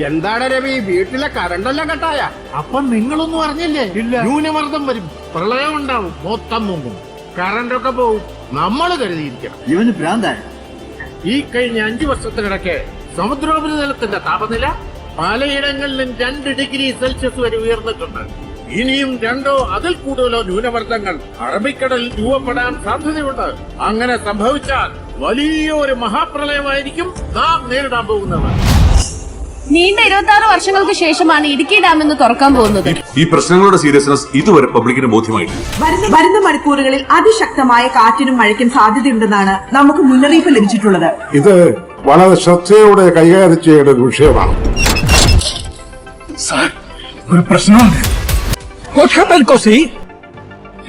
എന്താണ് രവി, വീട്ടിലെ കറണ്ടെല്ലാം കട്ടായ? അപ്പൊ നിങ്ങളൊന്നും അറിഞ്ഞില്ലേ? ഇല്ല. ന്യൂനമർദ്ദം വരും, പ്രളയം ഉണ്ടാവും, മൊത്തം മുങ്ങും, കറണ്ടൊക്കെ പോവും. നമ്മൾ കരുതിയിരിക്കണം. ഇവന് ഭ്രാന്തായ. ഈ കഴിഞ്ഞ 5 വർഷത്തിനിടയ്ക്ക് സമുദ്രോപരിതലത്തിന്റെ താപനില പലയിടങ്ങളിലും 2 ഡിഗ്രി സെൽഷ്യസ് വരെ ഉയർന്നിട്ടുണ്ട്. ഇനിയും 2 അതിൽ കൂടുതലോ ന്യൂനമർദ്ദങ്ങൾ അറബിക്കടലിൽ രൂപപ്പെടാൻ സാധ്യതയുണ്ട്. അങ്ങനെ സംഭവിച്ചാൽ വലിയൊരു മഹാപ്രളയമായിരിക്കും നാം നേരിടാൻ പോകുന്നത്. നീണ്ട 26 വർഷങ്ങൾക്ക് ശേഷമാണ് ഇടുക്കി ഡാം എന്ന് തുറക്കാൻ പോകുന്നത്. ഈ പ്രശ്നങ്ങളുടെ സീരിയസ്നെസ് ഇതുവരെ പബ്ലിക്കിന് ബോധ്യമായിട്ടില്ല. വരുന്ന മണിക്കൂറുകളിൽ അതിശക്തമായ കാറ്റിനും മഴയ്ക്കും സാധ്യതയുണ്ടെന്നാണ് നമുക്ക് മുന്നറിയിപ്പ് ലഭിച്ചിട്ടുള്ളത്. ഇത് വളരെ ശ്രദ്ധയോടെ കൈകാര്യം ചെയ്യേണ്ട ഒരു വിഷയമാണ്. ഒരു പ്രശ്നമുണ്ട്.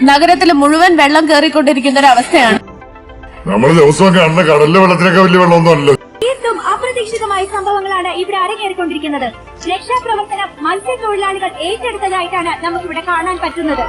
നഗരത്തിൽ മുഴുവൻ വെള്ളം കയറിക്കൊണ്ടിരിക്കുന്ന ഒരു അവസ്ഥയാണ്. നമ്മൾ ദിവസവും കാണുന്ന കടലിലെ വെള്ളത്തിനൊക്കെ വലിയ വെള്ളമൊന്നും അല്ലല്ലോ. തീർത്തും അപ്രതീക്ഷിതമായ സംഭവങ്ങളാണ് ഇവിടെ അരങ്ങേറിക്കൊണ്ടിരിക്കുന്നത്. രക്ഷാപ്രവർത്തനം മത്സ്യത്തൊഴിലാളികൾ ഏറ്റെടുത്തതായിട്ടാണ് നമുക്കിവിടെ കാണാൻ പറ്റുന്നത്.